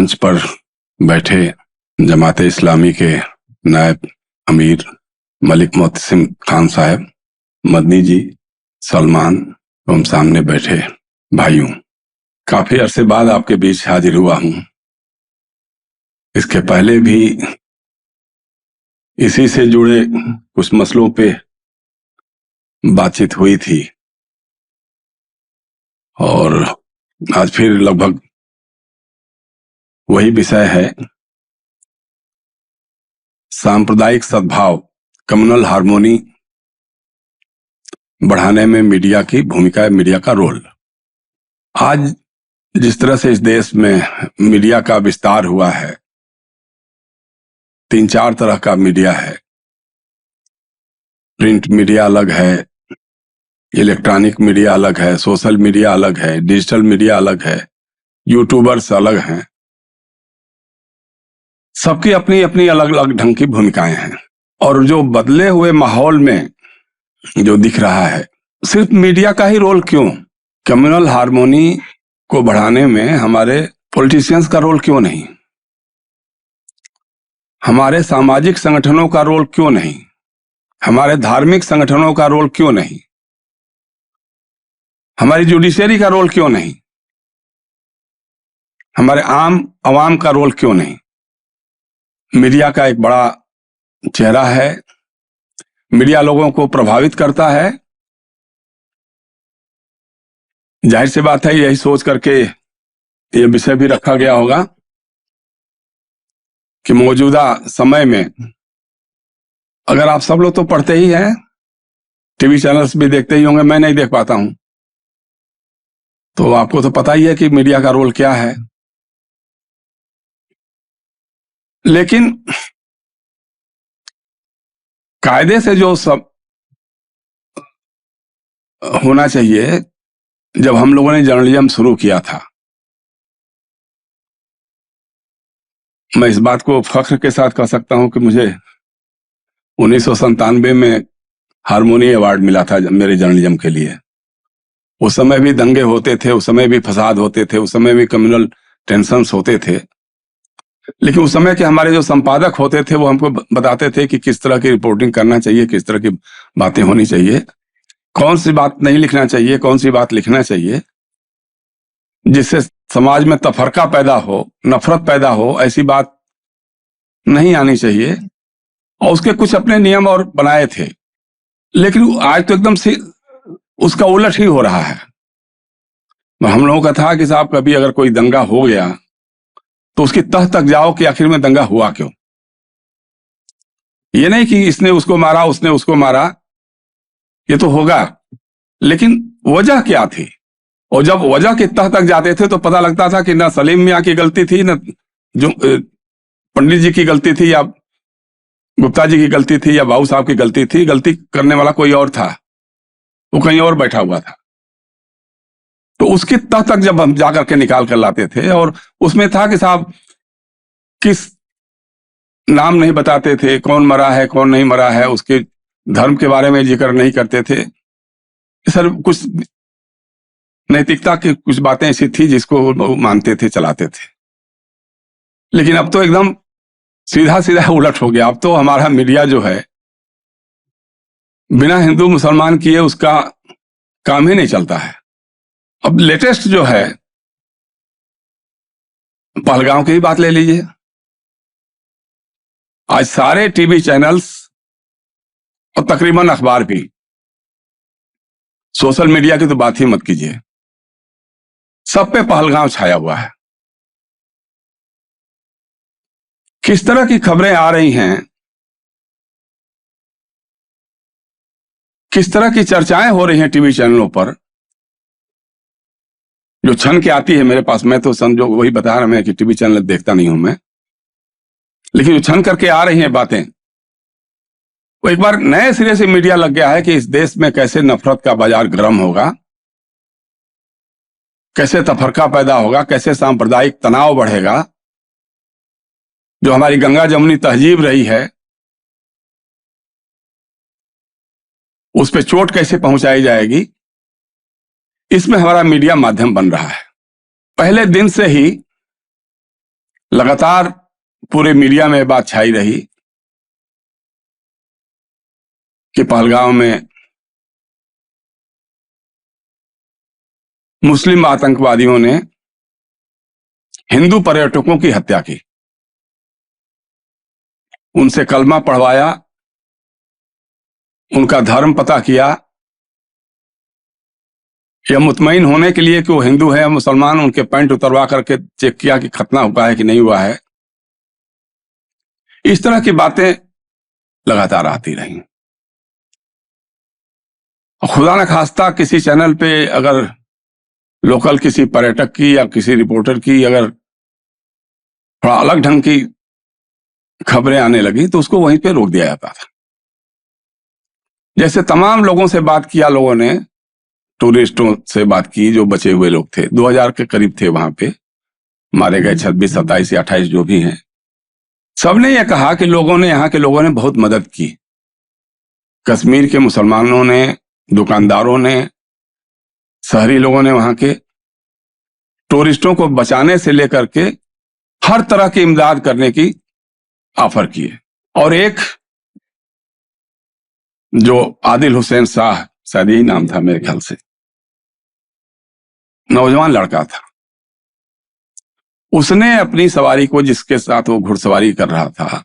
मंच पर बैठे जमाते इस्लामी के नायब अमीर मलिक मोहसिन खान साहब, मदनी जी, सलमान एवं सामने बैठे भाइयों, काफी अरसे बाद आपके बीच हाजिर हुआ हूं। इसके पहले भी इसी से जुड़े कुछ मसलों पे बातचीत हुई थी और आज फिर लगभग वही विषय है। सांप्रदायिक सद्भाव, कम्युनल हार्मोनी बढ़ाने में मीडिया की भूमिका, मीडिया का रोल। आज जिस तरह से इस देश में मीडिया का विस्तार हुआ है, 3-4 तरह का मीडिया है। प्रिंट मीडिया अलग है, इलेक्ट्रॉनिक मीडिया अलग है, सोशल मीडिया अलग है, डिजिटल मीडिया अलग है, यूट्यूबर्स अलग हैं। सबकी अपनी अपनी अलग अलग ढंग की भूमिकाएं हैं और जो बदले हुए माहौल में जो दिख रहा है, सिर्फ मीडिया का ही रोल क्यों? कम्युनल हार्मोनी को बढ़ाने में हमारे पॉलिटिशियंस का रोल क्यों नहीं? हमारे सामाजिक संगठनों का रोल क्यों नहीं? हमारे धार्मिक संगठनों का रोल क्यों नहीं? हमारी जुडिशरी का रोल क्यों नहीं? हमारे आम आवाम का रोल क्यों नहीं? मीडिया का एक बड़ा चेहरा है, मीडिया लोगों को प्रभावित करता है। जाहिर सी बात है, यही सोच करके ये विषय भी रखा गया होगा कि मौजूदा समय में, अगर आप सब लोग तो पढ़ते ही हैं, टीवी चैनल्स भी देखते ही होंगे, मैं नहीं देख पाता हूं, तो आपको तो पता ही है कि मीडिया का रोल क्या है। लेकिन कायदे से जो सब होना चाहिए, जब हम लोगों ने जर्नलिज्म शुरू किया था, मैं इस बात को फख्र के साथ कह सकता हूं कि मुझे 1997 में हारमोनी अवार्ड मिला था मेरे जर्नलिज्म के लिए। उस समय भी दंगे होते थे, उस समय भी फसाद होते थे, उस समय भी कम्युनल टेंशन्स होते थे, लेकिन उस समय के हमारे जो संपादक होते थे वो हमको बताते थे कि किस तरह की रिपोर्टिंग करना चाहिए, किस तरह की बातें होनी चाहिए, कौन सी बात नहीं लिखना चाहिए, कौन सी बात लिखना चाहिए, जिससे समाज में तफरका पैदा हो, नफरत पैदा हो, ऐसी बात नहीं आनी चाहिए। और उसके कुछ अपने नियम और बनाए थे। लेकिन आज तो एकदम से उसका उलट ही हो रहा है। हम लोगों का था कि साहब कभी अगर कोई दंगा हो गया तो उसकी तह तक जाओ कि आखिर में दंगा हुआ क्यों। ये नहीं कि इसने उसको मारा, उसने उसको मारा, ये तो होगा, लेकिन वजह क्या थी? और जब वजह की तह तक जाते थे तो पता लगता था कि ना सलीम मियाँ की गलती थी, ना जो पंडित जी की गलती थी, या गुप्ता जी की गलती थी, या बाबू साहब की गलती थी। गलती करने वाला कोई और था, वो कहीं और बैठा हुआ था। तो उसकी तह तक जब हम जाकर के निकाल कर लाते थे, और उसमें था कि साहब किस नाम नहीं बताते थे, कौन मरा है कौन नहीं मरा है, उसके धर्म के बारे में जिक्र नहीं करते थे। सर कुछ नैतिकता की कुछ बातें ऐसी थी जिसको वो मानते थे, चलाते थे। लेकिन अब तो एकदम सीधा सीधा उलट हो गया। अब तो हमारा मीडिया जो है, बिना हिंदू मुसलमान किए उसका काम ही नहीं चलता है। अब लेटेस्ट जो है, पहलगांव की ही बात ले लीजिए। आज सारे टीवी चैनल्स और तकरीबन अखबार भी, सोशल मीडिया की तो बात ही मत कीजिए, सब पे पहलगांव छाया हुआ है। किस तरह की खबरें आ रही हैं, किस तरह की चर्चाएं हो रही हैं टीवी चैनलों पर, जो छन के आती है मेरे पास। मैं तो समझो वही बता रहा मैं कि टीवी चैनल देखता नहीं हूं मैं, लेकिन जो छन करके आ रही हैं बातें, वो एक बार नए सिरे से मीडिया लग गया है कि इस देश में कैसे नफरत का बाजार गर्म होगा, कैसे तफरका पैदा होगा, कैसे सांप्रदायिक तनाव बढ़ेगा, जो हमारी गंगा जमुनी तहजीब रही है उस पर चोट कैसे पहुंचाई जाएगी। इसमें हमारा मीडिया माध्यम बन रहा है। पहले दिन से ही लगातार पूरे मीडिया में बात छाई रही कि पहलगाम में मुस्लिम आतंकवादियों ने हिंदू पर्यटकों की हत्या की, उनसे कलमा पढ़वाया, उनका धर्म पता किया, यह मुतमईन होने के लिए कि वो हिंदू है या मुसलमान, उनके पैंट उतरवा करके चेक किया कि खतना हुआ है कि नहीं हुआ है। इस तरह की बातें लगातार आती रहीं। खुदा न खास्ता किसी चैनल पे अगर लोकल किसी पर्यटक की या किसी रिपोर्टर की अगर थोड़ा अलग ढंग की खबरें आने लगी तो उसको वहीं पे रोक दिया जाता था। जैसे तमाम लोगों से बात किया, लोगों ने टूरिस्टों से बात की, जो बचे हुए लोग थे 2000 के करीब थे वहां पे, मारे गए 26, 27 या 28 जो भी हैं। सबने यह कहा कि यहाँ के लोगों ने बहुत मदद की। कश्मीर के मुसलमानों ने, दुकानदारों ने, शहरी लोगों ने वहां के टूरिस्टों को बचाने से लेकर के हर तरह की इमदाद करने की ऑफर किए। और एक जो आदिल हुसैन शाह, शायद यही नाम था मेरे ख्याल से, नौजवान लड़का था, उसने अपनी सवारी को, जिसके साथ वो घुड़सवारी कर रहा था,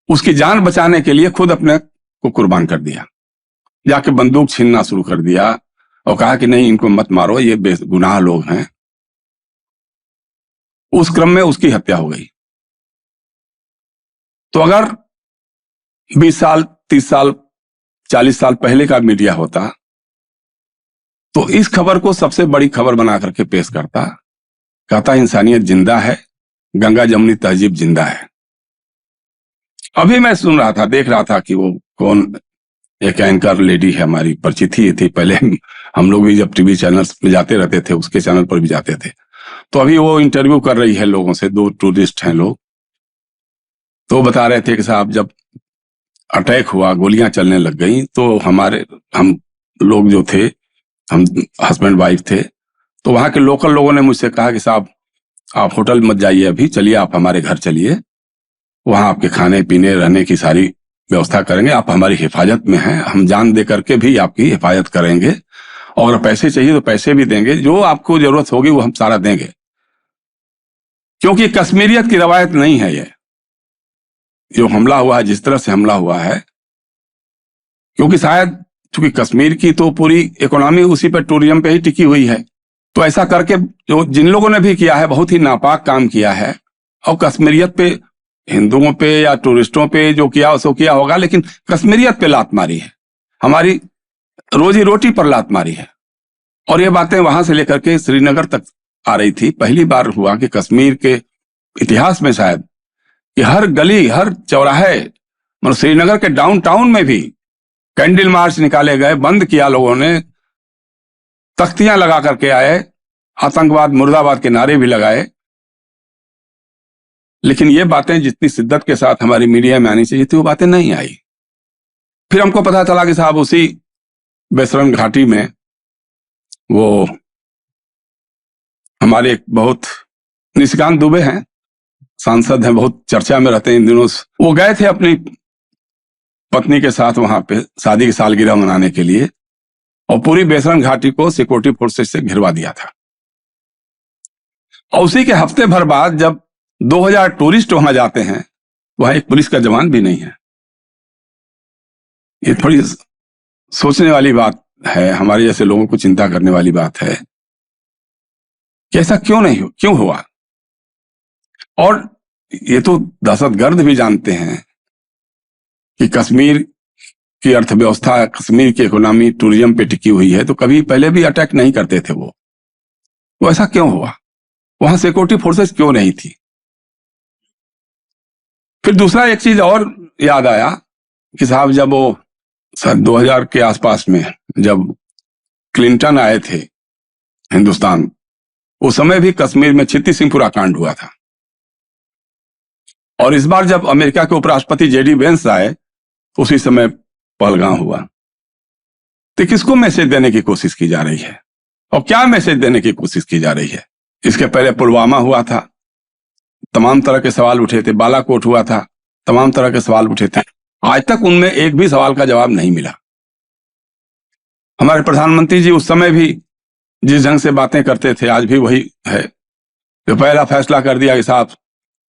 उसकी जान बचाने के लिए खुद अपने को कुर्बान कर दिया। जाके बंदूक छीनना शुरू कर दिया और कहा कि नहीं, इनको मत मारो, ये बेगुनाह लोग हैं। उस क्रम में उसकी हत्या हो गई। तो अगर 20 साल, 30 साल, 40 साल पहले का मीडिया होता तो इस खबर को सबसे बड़ी खबर बना करके पेश करता, कहता इंसानियत जिंदा है, गंगा जमुनी तहजीब जिंदा है। अभी मैं सुन रहा था, देख रहा था कि वो कौन एक एंकर लेडी है, हमारी परिचित ही थी पहले, हम लोग भी जब टीवी चैनल्स पे जाते रहते थे, उसके चैनल पर भी जाते थे। तो अभी वो इंटरव्यू कर रही है लोगों से, 2 टूरिस्ट हैं लोग, तो बता रहे थे कि साहब जब अटैक हुआ, गोलियां चलने लग गई, तो हम लोग जो थे, हम हस्बैंड वाइफ थे, तो वहां के लोकल लोगों ने मुझसे कहा कि साहब आप होटल मत जाइए अभी, चलिए आप हमारे घर चलिए, वहां आपके खाने पीने रहने की सारी व्यवस्था करेंगे, आप हमारी हिफाजत में हैं, हम जान दे करके भी आपकी हिफाजत करेंगे, और पैसे चाहिए तो पैसे भी देंगे, जो आपको जरूरत होगी वो हम सारा देंगे। क्योंकि कश्मीरियत की रवायत नहीं है ये जो हमला हुआ है, जिस तरह से हमला हुआ है, क्योंकि शायद चूंकि कश्मीर की तो पूरी इकोनॉमी उसी पर, टूरिज्म पे ही टिकी हुई है। तो ऐसा करके जो जिन लोगों ने भी किया है, बहुत ही नापाक काम किया है, और कश्मीरियत पे, हिंदुओं पे या टूरिस्टों पे जो किया उसको किया होगा, लेकिन कश्मीरियत पे लात मारी है, हमारी रोजी रोटी पर लात मारी है। और ये बातें वहां से लेकर के श्रीनगर तक आ रही थी। पहली बार हुआ कि कश्मीर के इतिहास में शायद कि हर गली, हर चौराहे, मतलब श्रीनगर के डाउनटाउन में भी कैंडल मार्च निकाले गए, बंद किया लोगों ने, तख्तियां लगा करके आए, आतंकवाद मुर्दाबाद के नारे भी लगाए। लेकिन ये बातें जितनी शिद्दत के साथ हमारी मीडिया में आनी चाहिए थी, वो बातें नहीं आई। फिर हमको पता चला कि साहब उसी बेसरन घाटी में वो हमारे एक बहुत, निशिकांत दुबे हैं, सांसद हैं, बहुत चर्चा में रहते हैं इन दिनों, वो गए थे अपनी पत्नी के साथ वहां पे शादी की सालगिरह मनाने के लिए, और पूरी बेसरन घाटी को सिक्योरिटी फोर्सेस से घिरवा दिया था। और उसी के हफ्ते भर बाद जब 2000 टूरिस्ट वहां जाते हैं, वहां एक पुलिस का जवान भी नहीं है। ये थोड़ी सोचने वाली बात है, हमारे जैसे लोगों को चिंता करने वाली बात है कि ऐसा क्यों हुआ। और ये तो दहशतगर्द भी जानते हैं कि कश्मीर की अर्थव्यवस्था, कश्मीर की इकोनॉमी टूरिज्म पे टिकी हुई है, तो कभी पहले भी अटैक नहीं करते थे वो। तो ऐसा क्यों हुआ, वहां सिक्योरिटी फोर्सेस क्यों नहीं थी। फिर दूसरा एक चीज और याद आया कि साहब जब वो 2000 के आसपास में जब क्लिंटन आए थे हिंदुस्तान, उस समय भी कश्मीर में छित्ती सिंहपुरा कांड हुआ था। और इस बार जब अमेरिका के उपराष्ट्रपति जेडी वेंस आए, उसी समय पहलगाम हुआ। तो किसको मैसेज देने की कोशिश की जा रही है, और क्या मैसेज देने की कोशिश की जा रही है। इसके पहले पुलवामा हुआ था, तमाम तरह के सवाल उठे थे, बालाकोट हुआ था, तमाम तरह के सवाल उठे थे, आज तक उनमें एक भी सवाल का जवाब नहीं मिला। हमारे प्रधानमंत्री जी उस समय भी जिस ढंग से बातें करते थे, आज भी वही है। जो पहला फैसला कर दिया कि साहब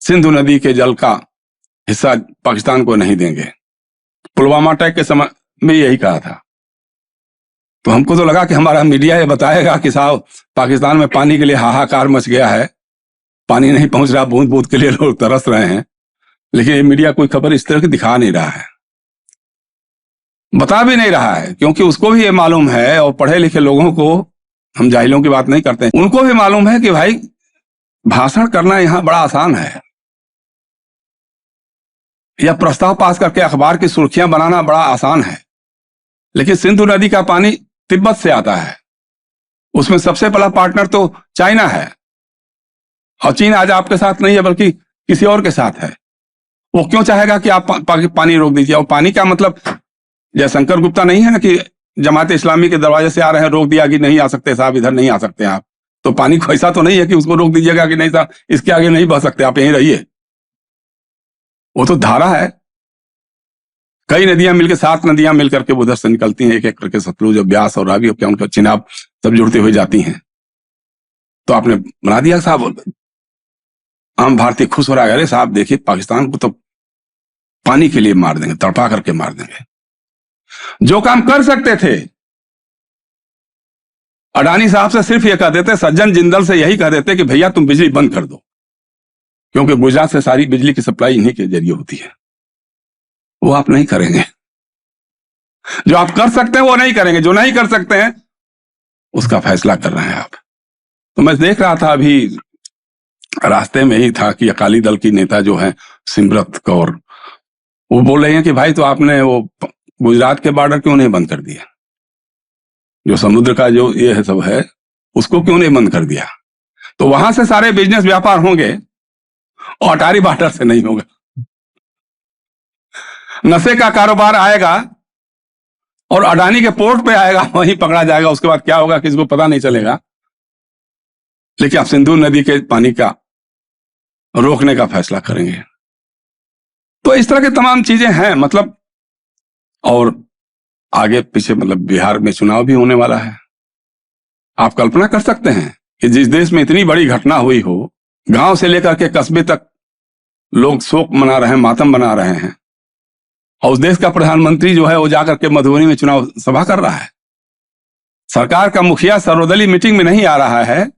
सिंधु नदी के जल का हिस्सा पाकिस्तान को नहीं देंगे, पुलवामा अटैक के समय में यही कहा था। तो हमको तो लगा कि हमारा मीडिया ये बताएगा कि साहब पाकिस्तान में पानी के लिए हाहाकार मच गया है, पानी नहीं पहुंच रहा, बूंद बूंद के लिए लोग तरस रहे हैं, लेकिन ये मीडिया कोई खबर इस तरह की दिखा नहीं रहा है, बता भी नहीं रहा है, क्योंकि उसको भी ये मालूम है, और पढ़े लिखे लोगों को, हम जाहिलों की बात नहीं करते हैं, उनको भी मालूम है कि भाई भाषण करना यहां बड़ा आसान है, या प्रस्ताव पास करके अखबार की सुर्खियां बनाना बड़ा आसान है, लेकिन सिंधु नदी का पानी तिब्बत से आता है, उसमें सबसे बड़ा पार्टनर तो चाइना है, और चीन आज आपके साथ नहीं है बल्कि किसी और के साथ है। वो क्यों चाहेगा कि आप पानी रोक दीजिए? और पानी का मतलब जयशंकर गुप्ता नहीं है ना कि जमात इस्लामी के दरवाजे से आ रहे हैं, रोक दिया कि नहीं आ सकते साहब, इधर नहीं आ सकते आप। तो पानी को ऐसा तो नहीं है कि उसको रोक दीजिएगा कि नहीं साहब इसके आगे नहीं बह सकते, आप यहीं रहिए। वो तो धारा है, कई नदियां मिलकर, 7 नदियां मिलकर के उधर से निकलती हैं, एक एक करके, सतलुज, ब्यास और रावी, क्या उनका चिनाब सब जुड़ते हुए जाती हैं। तो आपने बना दिया साहब, आम भारतीय खुश हो रहा है, अरे साहब देखिए पाकिस्तान को तो पानी के लिए मार देंगे, तड़पा करके मार देंगे। जो काम कर सकते थे अडानी साहब से सिर्फ ये कह देते, सज्जन जिंदल से यही कह देते कि भैया तुम बिजली बंद कर दो, क्योंकि गुजरात से सारी बिजली की सप्लाई इन्हीं के जरिए होती है। वो आप नहीं करेंगे, जो आप कर सकते हैं वो नहीं करेंगे, जो नहीं कर सकते हैं उसका फैसला कर रहे हैं आप। तो मैं देख रहा था अभी रास्ते में ही था कि अकाली दल की नेता जो है सिमरत कौर, वो बोल रही हैं कि भाई तो आपने वो गुजरात के बॉर्डर क्यों नहीं बंद कर दिया, जो समुद्र का जो ये है सब है उसको क्यों नहीं बंद कर दिया? तो वहां से सारे बिजनेस व्यापार होंगे और अटारी बॉर्डर से नहीं होगा। नशे का कारोबार आएगा और अडानी के पोर्ट पे आएगा, वहीं पकड़ा जाएगा, उसके बाद क्या होगा किसी को पता नहीं चलेगा। लेकिन आप सिंधु नदी के पानी का रोकने का फैसला करेंगे। तो इस तरह की तमाम चीजें हैं, मतलब, और आगे पीछे, मतलब बिहार में चुनाव भी होने वाला है। आप कल्पना कर सकते हैं कि जिस देश में इतनी बड़ी घटना हुई हो, गांव से लेकर के कस्बे तक लोग शोक मना रहे हैं, मातम मना रहे हैं, और उस देश का प्रधानमंत्री जो है वो जाकर के मधुबनी में चुनाव सभा कर रहा है। सरकार का मुखिया सर्वदलीय मीटिंग में नहीं आ रहा है,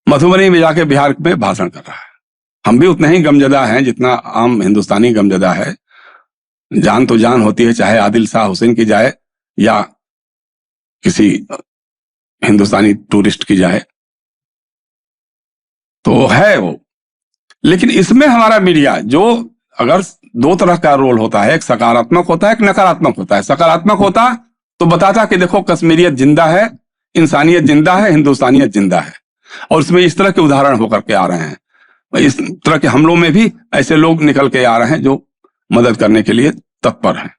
मधुबनी में जाके बिहार में भाषण कर रहा है। हम भी उतने ही गमजदा हैं जितना आम हिंदुस्तानी गमजदा है। जान तो जान होती है, चाहे आदिल शाह हुसैन की जाए या किसी हिंदुस्तानी टूरिस्ट की जाए, तो है वो। लेकिन इसमें हमारा मीडिया, जो अगर 2 तरह का रोल होता है, एक सकारात्मक होता है, एक नकारात्मक होता है। सकारात्मक होता तो बताता कि देखो कश्मीरियत जिंदा है, इंसानियत जिंदा है, हिंदुस्तानियत जिंदा है, और इसमें इस तरह के उदाहरण होकर के आ रहे हैं। इस तरह के हमलों में भी ऐसे लोग निकल के आ रहे हैं जो मदद करने के लिए तत्पर हैं।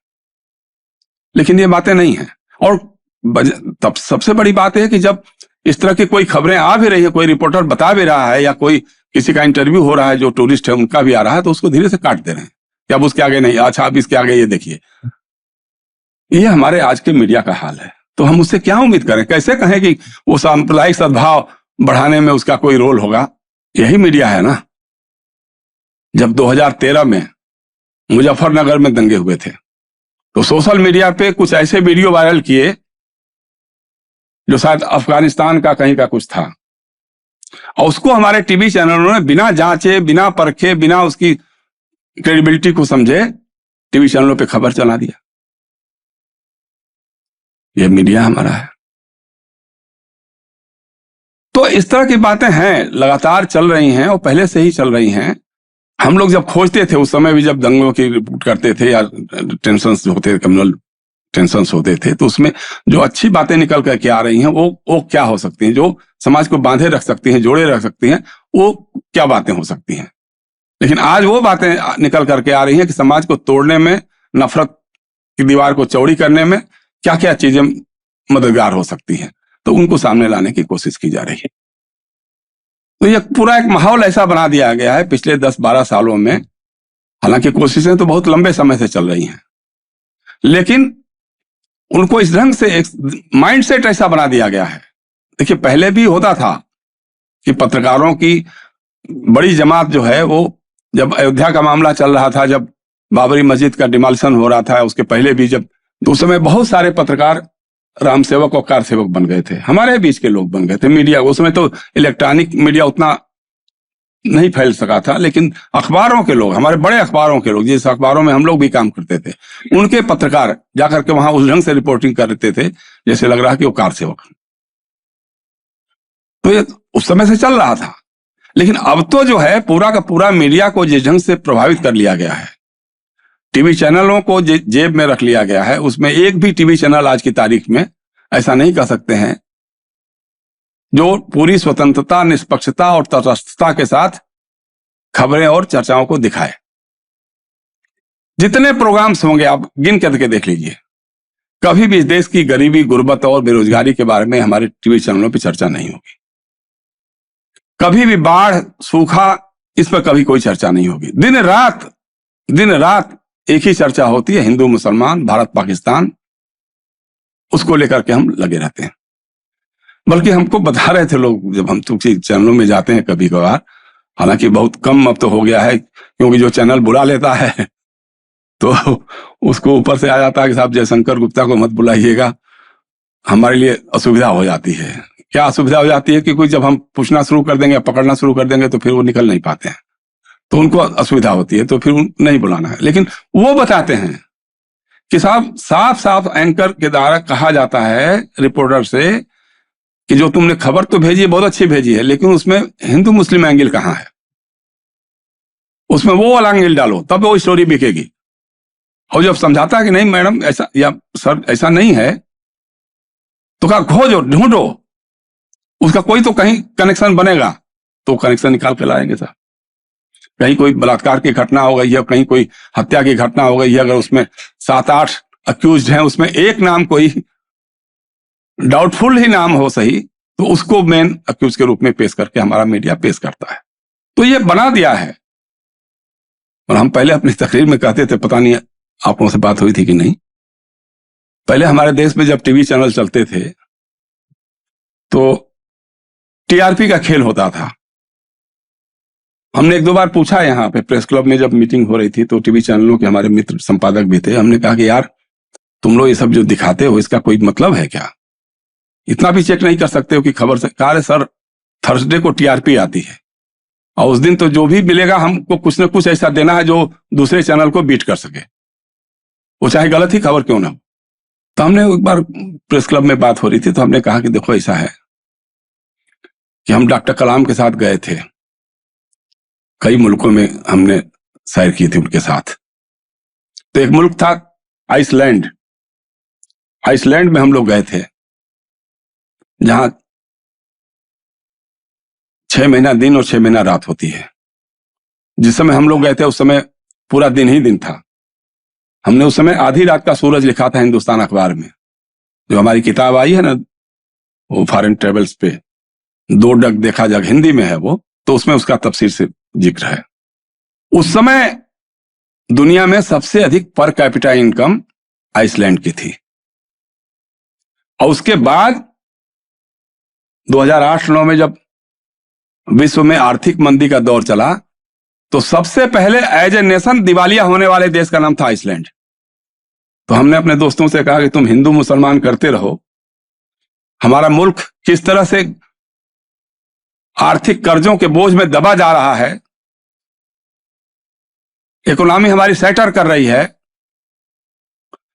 लेकिन ये बातें नहीं हैं। और तब सबसे बड़ी बात है कि जब इस तरह की कोई खबरें आ भी रही है, कोई रिपोर्टर बता भी रहा है, या कोई किसी का इंटरव्यू हो रहा है जो टूरिस्ट है उनका भी आ रहा है, तो उसको धीरे से काट दे रहे हैं कि अब उसके आगे नहीं, अच्छा अब इसके आगे ये देखिए। ये हमारे आज के मीडिया का हाल है। तो हम उससे क्या उम्मीद करें? कैसे कहें कि वो सांप्रदायिक सद्भाव बढ़ाने में उसका कोई रोल होगा? यही मीडिया है ना। जब 2013 में मुजफ्फरनगर में दंगे हुए थे, तो सोशल मीडिया पे कुछ ऐसे वीडियो वायरल किए जो शायद अफगानिस्तान का कहीं का कुछ था, और उसको हमारे टीवी चैनलों ने बिना जांचे, बिना परखे, बिना उसकी क्रेडिबिलिटी को समझे टीवी चैनलों पे खबर चला दिया। ये मीडिया हमारा है। तो इस तरह की बातें हैं, लगातार चल रही हैं और पहले से ही चल रही हैं। हम लोग जब खोजते थे, उस समय भी जब दंगों की रिपोर्ट करते थे या टेंशंस होते थे, कम्युनल टेंशंस होते थे, तो उसमें जो अच्छी बातें निकल करके आ रही हैं वो क्या हो सकती हैं, जो समाज को बांधे रख सकती हैं, जोड़े रख सकती हैं, वो क्या बातें हो सकती हैं। लेकिन आज वो बातें निकल करके आ रही हैं कि समाज को तोड़ने में, नफरत की दीवार को चौड़ी करने में क्या क्या चीजें मददगार हो सकती हैं, तो उनको सामने लाने की कोशिश की जा रही है। तो ये पूरा एक माहौल ऐसा बना दिया गया है पिछले 10-12 सालों में। हालांकि कोशिशें तो बहुत लंबे समय से चल रही हैं, लेकिन उनको इस ढंग से एक माइंडसेट ऐसा बना दिया गया है। देखिए, पहले भी होता था कि पत्रकारों की बड़ी जमात जो है वो, जब अयोध्या का मामला चल रहा था, जब बाबरी मस्जिद का डिमोलिशन हो रहा था, उसके पहले भी जब, तो उस समय बहुत सारे पत्रकार राम सेवक और कार सेवक बन गए थे, हमारे बीच के लोग बन गए थे। मीडिया उस समय तो इलेक्ट्रॉनिक मीडिया उतना नहीं फैल सका था, लेकिन अखबारों के लोग, हमारे बड़े अखबारों के लोग, जिस अखबारों में हम लोग भी काम करते थे, उनके पत्रकार जाकर के वहां उस ढंग से रिपोर्टिंग करते थे जैसे लग रहा कि वो कार सेवक। तो ये उस समय से चल रहा था, लेकिन अब तो जो है पूरा का पूरा मीडिया को जिस ढंग से प्रभावित कर लिया गया है, टीवी चैनलों को जेब में रख लिया गया है। उसमें एक भी टीवी चैनल आज की तारीख में ऐसा नहीं कह सकते हैं जो पूरी स्वतंत्रता, निष्पक्षता और तटस्थता के साथ खबरें और चर्चाओं को दिखाए। जितने प्रोग्राम्स होंगे आप गिन करके देख लीजिए, कभी भी इस देश की गरीबी, गुर्बत और बेरोजगारी के बारे में हमारे टीवी चैनलों पर चर्चा नहीं होगी। कभी भी बाढ़, सूखा, इस पर कभी कोई चर्चा नहीं होगी। दिन रात एक ही चर्चा होती है, हिंदू मुसलमान, भारत पाकिस्तान, उसको लेकर के हम लगे रहते हैं। बल्कि हमको बता रहे थे लोग, जब हम किसी चैनलों में जाते हैं कभी कभार, हालांकि बहुत कम अब तो हो गया है, क्योंकि जो चैनल बुला लेता है तो उसको ऊपर से आ जाता है कि साहब जयशंकर गुप्ता को मत बुलाइएगा, हमारे लिए असुविधा हो जाती है। क्या असुविधा हो जाती है कि कोई जब हम पूछना शुरू कर देंगे, पकड़ना शुरू कर देंगे, तो फिर वो निकल नहीं पाते हैं, तो उनको असुविधा होती है, तो फिर नहीं बुलाना है। लेकिन वो बताते हैं कि साहब साफ साफ एंकर के द्वारा कहा जाता है रिपोर्टर से कि जो तुमने खबर तो भेजी है, बहुत अच्छी भेजी है, लेकिन उसमें हिंदू मुस्लिम एंगल कहाँ है, उसमें वो वाला एंगल डालो, तब वो स्टोरी बिकेगी। और जब समझाता है कि नहीं मैडम ऐसा, या सर ऐसा नहीं है, तो कहा खोजो, ढूंढो, उसका कोई तो कहीं कनेक्शन बनेगा, तो कनेक्शन निकाल के लाएंगे साहब। कहीं कोई बलात्कार की घटना हो गई है, कहीं कोई हत्या की घटना हो गई है, अगर उसमें 7-8 अक्यूज्ड हैं, उसमें एक नाम कोई डाउटफुल ही नाम हो सही, तो उसको मेन अक्यूज के रूप में पेश करके हमारा मीडिया पेश करता है। तो ये बना दिया है। और हम पहले अपनी तकरीर में कहते थे, पता नहीं आप लोगों से बात हुई थी कि नहीं, पहले हमारे देश में जब टीवी चैनल चलते थे तो टीआरपी का खेल होता था। हमने 1-2 बार पूछा यहाँ पे प्रेस क्लब में, जब मीटिंग हो रही थी, तो टीवी चैनलों के हमारे मित्र संपादक भी थे, हमने कहा कि यार तुम लोग ये सब जो दिखाते हो इसका कोई मतलब है क्या, इतना भी चेक नहीं कर सकते हो कि खबर से। कहा सर थर्सडे को टीआरपी आती है, और उस दिन तो जो भी मिलेगा हमको कुछ न कुछ ऐसा देना है जो दूसरे चैनल को बीट कर सके, वो चाहे गलत ही खबर क्यों ना हो। तो हमने एक बार प्रेस क्लब में बात हो रही थी, तो हमने कहा कि देखो ऐसा है कि हम डॉक्टर कलाम के साथ गए थे, कई मुल्कों में हमने सैर की थी उनके साथ। तो एक मुल्क था आइसलैंड, आइसलैंड में हम लोग गए थे, जहां 6 महीना दिन और 6 महीना रात होती है। जिस समय हम लोग गए थे उस समय पूरा दिन ही दिन था। हमने उस समय आधी रात का सूरज लिखा था हिंदुस्तान अखबार में, जो हमारी किताब आई है ना, वो फॉरेन ट्रेवल्स पे, 2 डग देखा जग, हिंदी में है वो, तो उसमें उसका तफसीर से जिक्र है। उस समय दुनिया में सबसे अधिक पर कैपिटा इनकम आइसलैंड की थी, और उसके बाद 2008-9 में जब विश्व में आर्थिक मंदी का दौर चला, तो सबसे पहले एज ए नेशन दिवालिया होने वाले देश का नाम था आइसलैंड। तो हमने अपने दोस्तों से कहा कि तुम हिंदू मुसलमान करते रहो, हमारा मुल्क किस तरह से आर्थिक कर्जों के बोझ में दबा जा रहा है, इकोनॉमी हमारी सैटर कर रही है,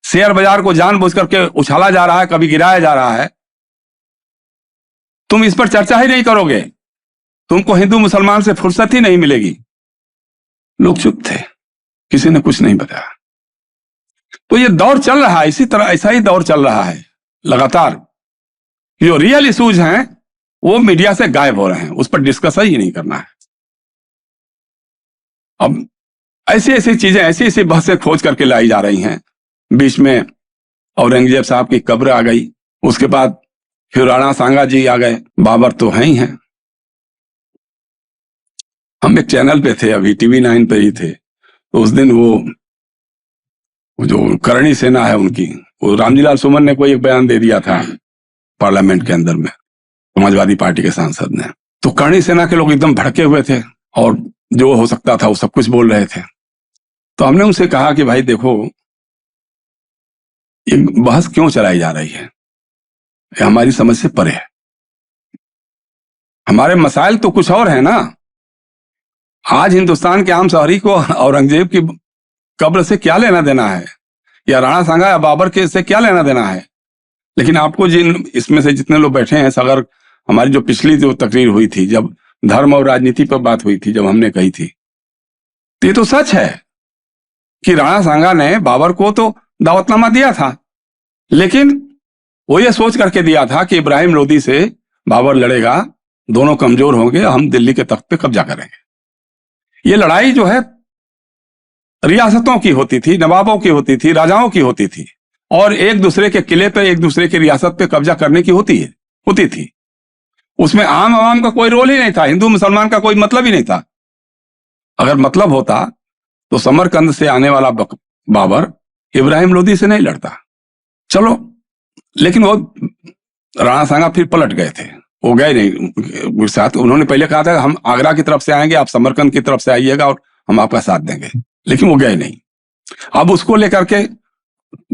शेयर बाजार को जानबूझ करके उछाला जा रहा है, कभी गिराया जा रहा है, तुम इस पर चर्चा ही नहीं करोगे, तुमको हिंदू मुसलमान से फुर्सत ही नहीं मिलेगी। लोग चुप थे, किसी ने कुछ नहीं बताया। तो ये दौर चल रहा है, इसी तरह ऐसा ही दौर चल रहा है लगातार। जो रियल इश्यूज हैं वो मीडिया से गायब हो रहे हैं, उस पर डिस्कस ही नहीं करना है। अब ऐसी ऐसी चीजें, ऐसी ऐसी बहसें खोज करके लाई जा रही हैं। बीच में औरंगजेब साहब की कब्र आ गई, उसके बाद फिर राणा सांगा जी आ गए, बाबर तो हैं ही हैं, हम एक चैनल पे थे, अभी TV9 पे ही थे, तो उस दिन वो जो करणी सेना है उनकी, वो रामजीलाल सुमन ने कोई एक बयान दे दिया था पार्लियामेंट के अंदर में, समाजवादी पार्टी के सांसद ने। तो करणी सेना के लोग एकदम भड़के हुए थे और जो हो सकता था वो सब कुछ बोल रहे थे। तो हमने उनसे कहा कि भाई देखो, ये बहस क्यों चलाई जा रही है, ये हमारी समझ से परे है। हमारे मसाइल तो कुछ और है ना। आज हिंदुस्तान के आम शहरी को औरंगजेब की कब्र से क्या लेना देना है, या राणा सांगा या बाबर के से क्या लेना देना है। लेकिन आपको जिन इसमें से जितने लोग बैठे हैं, अगर हमारी जो पिछली जो तकरीर हुई थी, जब धर्म और राजनीति पर बात हुई थी, जब हमने कही थी, तो ये तो सच है कि राणा सांगा ने बाबर को तो दावतनामा दिया था, लेकिन वो ये सोच करके दिया था कि इब्राहिम लोदी से बाबर लड़ेगा, दोनों कमजोर होंगे, हम दिल्ली के तख्त पे कब्जा करेंगे। ये लड़ाई जो है रियासतों की होती थी, नवाबों की होती थी, राजाओं की होती थी, और एक दूसरे के किले पे, एक दूसरे की रियासत पे कब्जा करने की होती थी। उसमें आम आवाम का कोई रोल ही नहीं था, हिंदू मुसलमान का कोई मतलब ही नहीं था। अगर मतलब होता तो समरकंद से आने वाला बाबर इब्राहिम लोदी से नहीं लड़ता। चलो, लेकिन वो राणा सांगा फिर पलट गए थे, वो गए नहीं साथ। उन्होंने पहले कहा था हम आगरा की तरफ से आएंगे, आप समरकंद की तरफ से आइएगा और हम आपका साथ देंगे, लेकिन वो गए नहीं। अब उसको लेकर के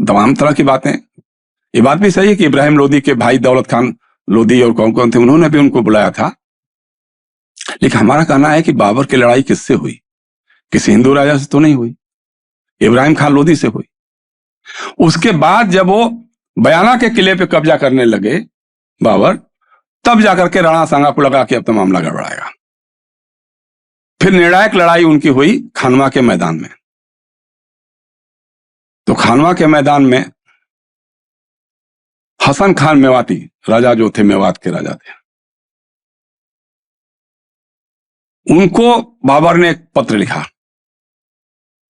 तमाम तरह की बातें। ये बात भी सही है कि इब्राहिम लोदी के भाई दौलत खान लोदी और कौन कौन थे, उन्होंने भी उनको बुलाया था। लेकिन हमारा कहना है कि बाबर की लड़ाई किससे हुई? किसी हिंदू राजा से तो नहीं हुई, इब्राहिम खान लोदी से हुई। उसके बाद जब वो बयाना के किले पे कब्जा करने लगे बाबर, तब जाकर के राणा सांगा को लगा कि अब तो मामला गड़बड़ाएगा। फिर निर्णायक लड़ाई उनकी हुई खानवा के मैदान में। तो खानवा के मैदान में हसन खान मेवाती राजा जो थे, मेवात के राजा थे, उनको बाबर ने एक पत्र लिखा।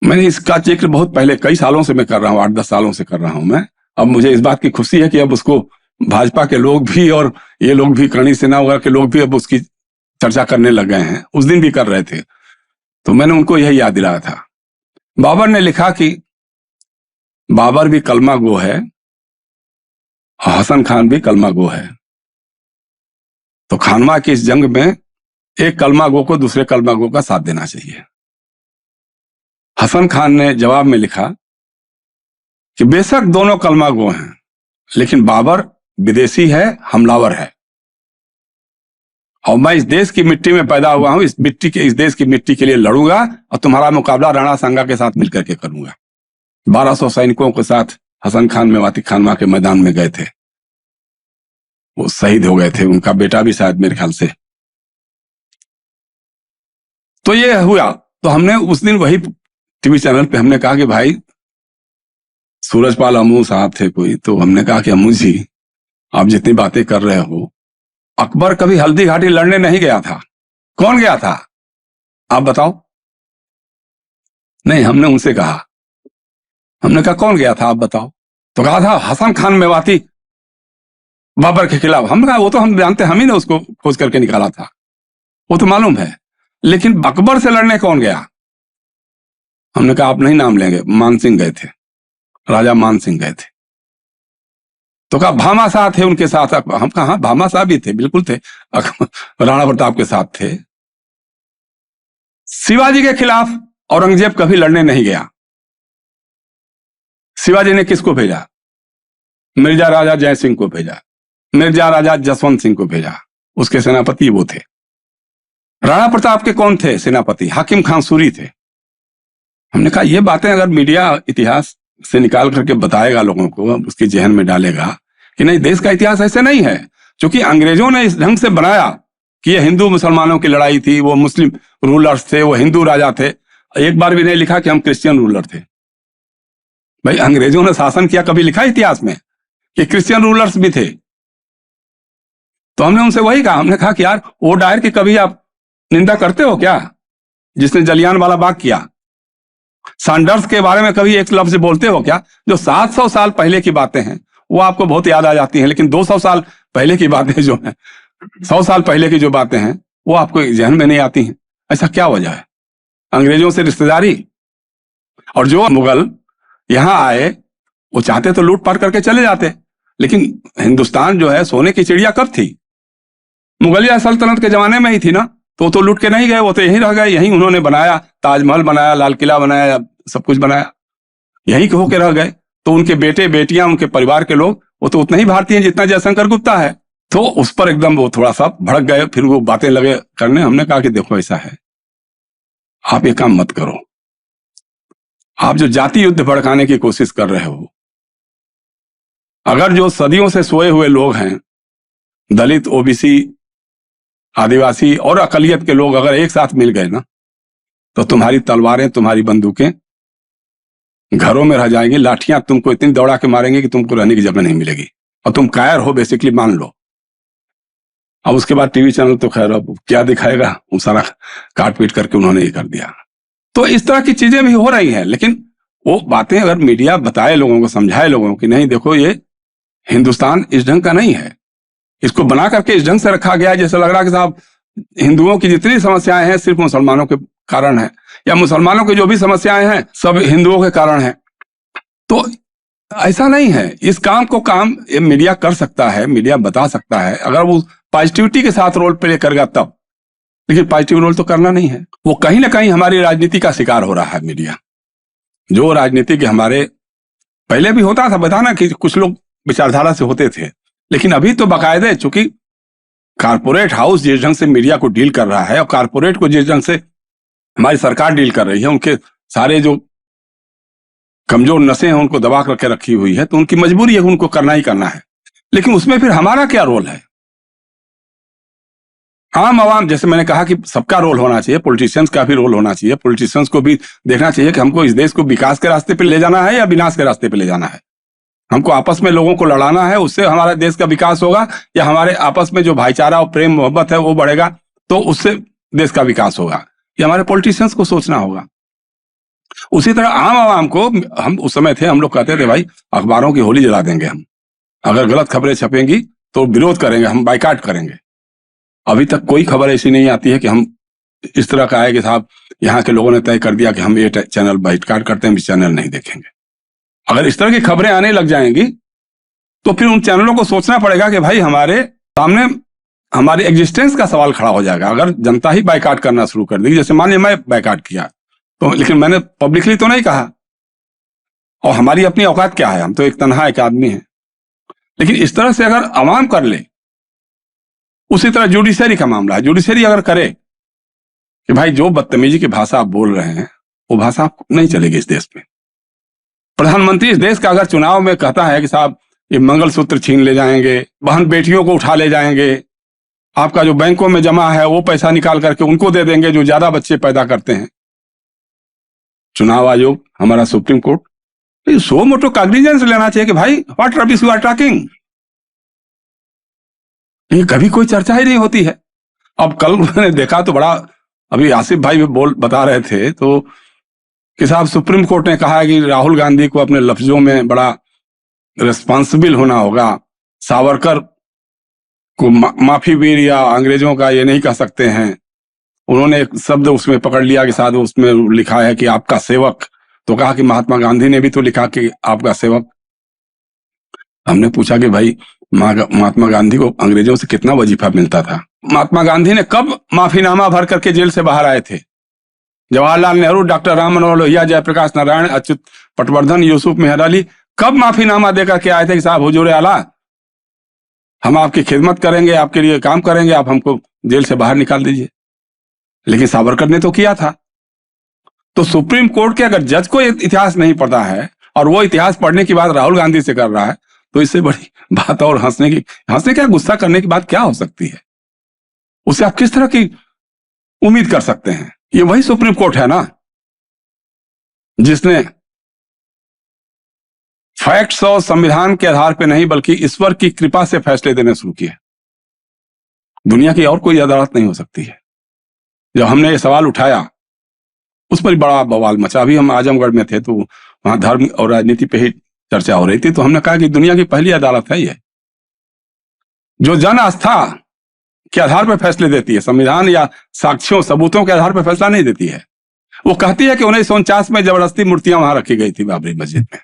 मैंने इसका जिक्र बहुत पहले, कई सालों से मैं कर रहा हूं, 8-10 सालों से कर रहा हूं मैं। अब मुझे इस बात की खुशी है कि अब उसको भाजपा के लोग भी और ये लोग भी, करणी सेना वगैरह के लोग भी अब उसकी चर्चा करने लग गए हैं। उस दिन भी कर रहे थे, तो मैंने उनको यही याद दिलाया था। बाबर ने लिखा कि बाबर भी कलमा गो है, हसन खान भी कलमा गो है, तो खानवा की इस जंग में एक कलमा गो को दूसरे कलमा गो का साथ देना चाहिए। हसन खान ने जवाब में लिखा कि बेशक दोनों कलमा गो हैं, लेकिन बाबर विदेशी है, हमलावर है, और मैं इस देश की मिट्टी में पैदा हुआ हूं, इस देश की मिट्टी के लिए लड़ूंगा, और तुम्हारा मुकाबला राणा सांगा के साथ मिलकर के करूंगा। 1200 सैनिकों के साथ हसन खान मेवाती खानवा के मैदान में गए थे, वो शहीद हो गए थे, उनका बेटा भी शायद मेरे ख्याल से। तो ये हुआ। तो हमने उस दिन वही टीवी चैनल पे हमने कहा कि भाई, सूरजपाल अमू साहब थे कोई, तो हमने कहा कि अमू जी, आप जितनी बातें कर रहे हो, अकबर कभी हल्दी घाटी लड़ने नहीं गया था। कौन गया था आप बताओ? नहीं, हमने उनसे कहा, हमने कहा कौन गया था आप बताओ? तो कहा था हसन खान मेवाती बाबर के खिलाफ। हमने कहा वो तो हम जानते, हम ही ने उसको खोज करके निकाला था, वो तो मालूम है, लेकिन अकबर से लड़ने कौन गया? हमने कहा आप नहीं नाम लेंगे, मान सिंह गए थे, राजा मान सिंह गए थे। तो कहा भामा शाह थे उनके साथ। हम कहा हाँ, भामा शाह भी थे, बिल्कुल थे, राणा प्रताप के साथ थे। शिवाजी के खिलाफ औरंगजेब कभी लड़ने नहीं गया। शिवाजी ने किसको भेजा? मिर्जा राजा जय सिंह को भेजा, मिर्जा राजा जसवंत सिंह को भेजा, उसके सेनापति वो थे। राणा प्रताप के कौन थे सेनापति? हाकिम खान सूरी थे। हमने कहा ये बातें अगर मीडिया इतिहास से निकाल करके बताएगा, लोगों को उसके जहन में डालेगा कि नहीं, देश का इतिहास ऐसे नहीं है, क्योंकि अंग्रेजों ने इस ढंग से बनाया कि ये हिंदू मुसलमानों की लड़ाई थी, वो मुस्लिम रूलर्स थे, वो हिंदू राजा थे। एक बार भी नहीं लिखा कि हम क्रिश्चियन रूलर थे। भाई, अंग्रेजों ने शासन किया, कभी लिखा इतिहास में कि क्रिश्चियन रूलर्स भी थे? तो हमने उनसे वही कहा, हमने कहा कि यार, वो डायर की कभी आप निंदा करते हो क्या, जिसने जलियांवाला बाग किया? सैंडर्स के बारे में कभी एक लफ्ज बोलते हो क्या? जो 700 साल पहले की बातें हैं वो आपको बहुत याद आ जाती हैं, लेकिन 200 साल पहले की बातें जो हैं, 100 साल पहले की जो बातें हैं, वो आपको जहन में नहीं आती हैं। ऐसा क्या वजह है? अंग्रेजों से रिश्तेदारी? और जो मुगल यहां आए वो चाहते तो लूट पाट करके चले जाते, लेकिन हिंदुस्तान जो है सोने की चिड़िया कब थी? मुगलिया सल्तनत के जमाने में ही थी ना। तो लूट के नहीं गए, वो तो यहीं रह गए, यहीं उन्होंने बनाया, ताजमहल बनाया, लाल किला बनाया, सब कुछ बनाया, यहीं के होके रह गए। तो उनके बेटे बेटियां, उनके परिवार के लोग, वो तो उतना ही भारतीय हैं जितना जयशंकर गुप्ता है। तो उस पर एकदम वो थोड़ा सा भड़क गए, फिर वो बातें लगे करने। हमने कहा कि देखो ऐसा है, आप ये काम मत करो, आप जो जाति युद्ध भड़काने की कोशिश कर रहे हो, अगर जो सदियों से सोए हुए लोग हैं, दलित, ओबीसी, आदिवासी और अकलियत के लोग अगर एक साथ मिल गए ना, तो तुम्हारी तलवारें, तुम्हारी बंदूकें घरों में रह जाएंगी, लाठियां तुमको इतनी दौड़ा के मारेंगे कि तुमको रहने की जगह नहीं मिलेगी, और तुम कायर हो बेसिकली, मान लो। अब उसके बाद टीवी चैनल तो खैर अब क्या दिखाएगा, वो सारा काट पीट करके उन्होंने ये कर दिया। तो इस तरह की चीजें भी हो रही हैं, लेकिन वो बातें अगर मीडिया बताए लोगों को, समझाए लोगों को कि नहीं देखो ये हिंदुस्तान इस ढंग का नहीं है, इसको बना करके इस ढंग से रखा गया है जैसे लग रहा है कि साहब हिंदुओं की जितनी समस्याएं हैं सिर्फ मुसलमानों के कारण है, या मुसलमानों की जो भी समस्याएं हैं सब हिंदुओं के कारण है। तो ऐसा नहीं है। इस काम को काम मीडिया कर सकता है, मीडिया बता सकता है, अगर वो पॉजिटिविटी के साथ रोल प्ले करेगा तब। लेकिन पॉजिटिव रोल तो करना नहीं है। वो कहीं ना कहीं हमारी राजनीति का शिकार हो रहा है मीडिया। जो राजनीति के हमारे पहले भी होता था, बताना कि कुछ लोग विचारधारा से होते थे, लेकिन अभी तो बाकायदे, चूंकि कारपोरेट हाउस जिस ढंग से मीडिया को डील कर रहा है और कारपोरेट को जिस ढंग से हमारी सरकार डील कर रही है, उनके सारे जो कमजोर नसें हैं उनको दबा करके रखी हुई है, तो उनकी मजबूरी है, उनको करना ही करना है। लेकिन उसमें फिर हमारा क्या रोल है? आम आवाम, जैसे मैंने कहा कि सबका रोल होना चाहिए, पॉलिटिशियंस का भी रोल होना चाहिए। पॉलिटिशियंस को भी देखना चाहिए कि हमको इस देश को विकास के रास्ते पे ले जाना है या विनाश के रास्ते पे ले जाना है। हमको आपस में लोगों को लड़ाना है, उससे हमारे देश का विकास होगा, या हमारे आपस में जो भाईचारा और प्रेम मोहब्बत है वो बढ़ेगा, तो उससे देश का विकास होगा। ये हमारे पॉलिटिशियंस को सोचना होगा। उसी तरह आम आवाम को, हम उस समय थे, हम लोग कहते थे भाई अखबारों की होली जला देंगे हम, अगर गलत खबरें छपेंगी तो विरोध करेंगे, हम बाइकाट करेंगे। अभी तक कोई खबर ऐसी नहीं आती है कि हम इस तरह का है कि साहब यहाँ के लोगों ने तय कर दिया कि हम ये चैनल बाइकाट करते हैं, इस चैनल नहीं देखेंगे। अगर इस तरह की खबरें आने लग जाएंगी तो फिर उन चैनलों को सोचना पड़ेगा कि भाई हमारे सामने हमारी एग्जिस्टेंस का सवाल खड़ा हो जाएगा। अगर जनता ही बाइकाट करना शुरू कर देगी, जैसे मान लिया मैं बाइकाट किया तो, लेकिन मैंने पब्लिकली तो नहीं कहा, और हमारी अपनी औकात क्या है, हम तो एक तनहा एक आदमी है। लेकिन इस तरह से अगर अवाम कर ले, उसी तरह जुडिशरी का मामला है, जुडिशरी अगर करे कि भाई जो बदतमीजी की भाषा आप बोल रहे हैं वो भाषा नहीं चलेगी इस देश में। प्रधानमंत्री इस देश का अगर चुनाव में कहता है कि साहब ये मंगलसूत्र छीन ले जाएंगे, बहन बेटियों को उठा ले जाएंगे, आपका जो बैंकों में जमा है वो पैसा निकाल करके उनको दे देंगे जो ज्यादा बच्चे पैदा करते हैं। चुनाव आयोग, हमारा supreme court, suo motu cognizance लेना चाहिए कि भाई what rubbish you are talking. ये कभी कोई चर्चा ही नहीं होती है। अब कल मैंने देखा तो बड़ा, अभी आसिफ भाई भी बता रहे थे तो कि साहब सुप्रीम कोर्ट ने कहा है कि राहुल गांधी को अपने लफ्जों में बड़ा रिस्पॉन्सिबल होना होगा। सावरकर को माफी वीर या अंग्रेजों का ये नहीं कह सकते हैं। उन्होंने एक शब्द उसमें पकड़ लिया कि साथ उसमें लिखा है कि आपका सेवक, तो कहा कि महात्मा गांधी ने भी तो लिखा कि आपका सेवक। हमने पूछा कि भाई महात्मा गांधी को अंग्रेजों से कितना वजीफा मिलता था? महात्मा गांधी ने कब माफीनामा भर करके जेल से बाहर आए थे? जवाहरलाल नेहरू, डॉक्टर राम मनोहर लोहिया, जयप्रकाश नारायण, अच्युत पटवर्धन, यूसुफ मेहर अली कब माफीनामा देकर के आए थे कि साहब हुजूर आला हम आपकी खिदमत करेंगे, आपके लिए काम करेंगे, आप हमको जेल से बाहर निकाल दीजिए। लेकिन सावरकर ने तो किया था। तो सुप्रीम कोर्ट के अगर जज को इतिहास नहीं पता है और वो इतिहास पढ़ने की बात राहुल गांधी से कर रहा है, तो इससे बड़ी बात और हंसने क्या, गुस्सा करने की बात क्या हो सकती है? उसे आप किस तरह की उम्मीद कर सकते हैं? ये वही सुप्रीम कोर्ट है ना जिसने फैक्ट्स और संविधान के आधार पर नहीं बल्कि ईश्वर की कृपा से फैसले देने शुरू किए। दुनिया की और कोई अदालत नहीं हो सकती है। जब हमने ये सवाल उठाया उस पर बड़ा बवाल मचा। अभी हम आजमगढ़ में थे तो वहां धर्म और राजनीति पे ही चर्चा हो रही थी, तो हमने कहा कि दुनिया की पहली अदालत है ये, जो जन आस्था के आधार पर फैसले देती है, संविधान या साक्ष्यों सबूतों के आधार पर फैसला नहीं देती है। वो कहती है कि 1949 में जबरदस्ती मूर्तियां वहां रखी गई थी बाबरी मस्जिद में,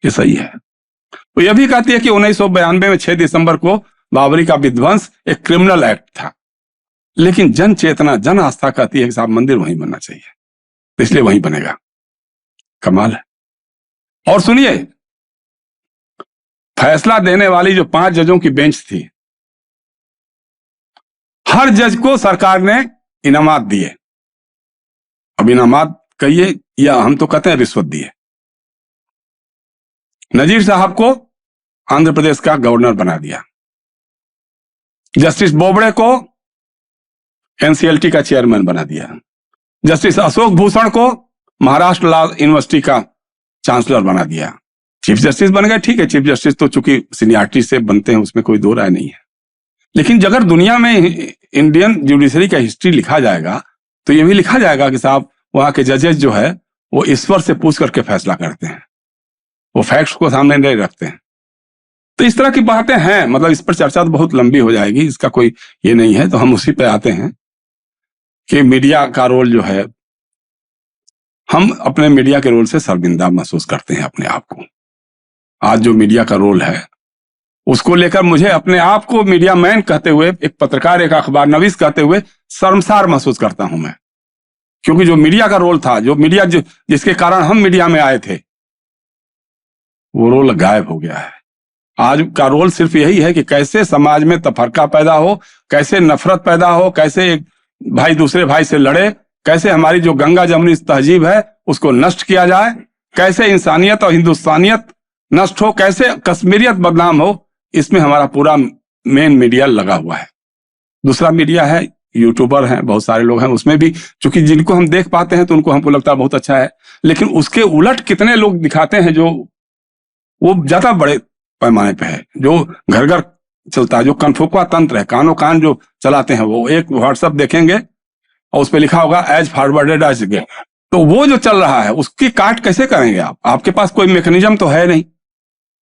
ये सही है। वो यह भी कहती है कि 1992 में 6 दिसंबर को बाबरी का विध्वंस एक क्रिमिनल एक्ट था, लेकिन जन चेतना, जन आस्था कहती है कि साहब मंदिर वहीं बनना चाहिए, तो इसलिए वहीं बनेगा। कमाल है। और सुनिए, फैसला देने वाली जो 5 जजों की बेंच थी, हर जज को सरकार ने इनामात दिए। अब इनामात कहिए या हम तो कहते हैं रिश्वत दिए। नजीर साहब को आंध्र प्रदेश का गवर्नर बना दिया, जस्टिस बोबड़े को एनसीएलटी का चेयरमैन बना दिया, जस्टिस अशोक भूषण को महाराष्ट्र लॉ यूनिवर्सिटी का चांसलर बना दिया। चीफ जस्टिस बन गए, ठीक है, चीफ जस्टिस तो चूंकि सीनियरिटी से बनते हैं, उसमें कोई दो राय नहीं है। लेकिन अगर दुनिया में इंडियन जुडिशरी का हिस्ट्री लिखा जाएगा तो यह भी लिखा जाएगा कि साहब वहां के जजेस जो है वो ईश्वर से पूछ करके फैसला करते हैं, वो फैक्ट्स को सामने नहीं रखते हैं। तो इस तरह की बातें हैं, मतलब इस पर चर्चा तो बहुत लंबी हो जाएगी, इसका कोई ये नहीं है। तो हम उसी पे आते हैं कि मीडिया का रोल जो है, हम अपने मीडिया के रोल से शर्मिंदा महसूस करते हैं अपने आप को। आज जो मीडिया का रोल है उसको लेकर मुझे अपने आप को मीडिया मैन कहते हुए, एक पत्रकार, एक अखबार नवीस कहते हुए शर्मसार महसूस करता हूं मैं। क्योंकि जो मीडिया का रोल था, जो मीडिया जिसके कारण हम मीडिया में आए थे, वो रोल गायब हो गया है। आज का रोल सिर्फ यही है कि कैसे समाज में तफरका पैदा हो, कैसे नफरत पैदा हो, कैसे एक भाई दूसरे भाई से लड़े, कैसे हमारी जो गंगा जमुनी तहजीब है उसको नष्ट किया जाए, कैसे इंसानियत और हिंदुस्तानियत नष्ट हो, कैसे कश्मीरियत बदनाम हो, इसमें हमारा पूरा मेन मीडिया लगा हुआ है। दूसरा मीडिया है, यूट्यूबर हैं, बहुत सारे लोग हैं, उसमें भी चूंकि जिनको हम देख पाते हैं तो उनको हमको लगता है बहुत अच्छा है, लेकिन उसके उलट कितने लोग दिखाते हैं जो वो ज्यादा बड़े पैमाने पे है, जो घर घर चलता है, जो कनफुकवा तंत्र है, कानो कान जो चलाते हैं। वो एक व्हाट्सएप देखेंगे और उस पर लिखा होगा एज फॉरवर्डेड एज गेट, तो वो जो चल रहा है उसकी काट कैसे करेंगे आप? आपके पास कोई मैकेनिज्म तो है नहीं,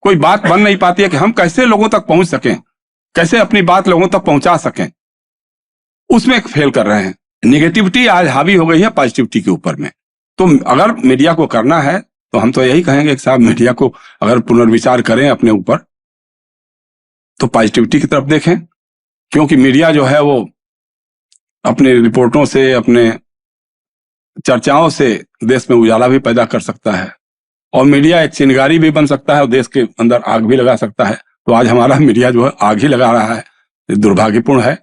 कोई बात बन नहीं पाती है कि हम कैसे लोगों तक पहुंच सकें, कैसे अपनी बात लोगों तक पहुंचा सकें, उसमें फेल कर रहे हैं। निगेटिविटी आज हावी हो गई है पॉजिटिविटी के ऊपर में। तो अगर मीडिया को करना है तो हम तो यही कहेंगे कि साहब मीडिया को अगर पुनर्विचार करें अपने ऊपर तो पॉजिटिविटी की तरफ देखें, क्योंकि मीडिया जो है वो अपनी रिपोर्टों से, अपने चर्चाओं से देश में उजाला भी पैदा कर सकता है, और मीडिया एक चिंगारी भी बन सकता है और देश के अंदर आग भी लगा सकता है। तो आज हमारा मीडिया जो है आग ही लगा रहा है, दुर्भाग्यपूर्ण है।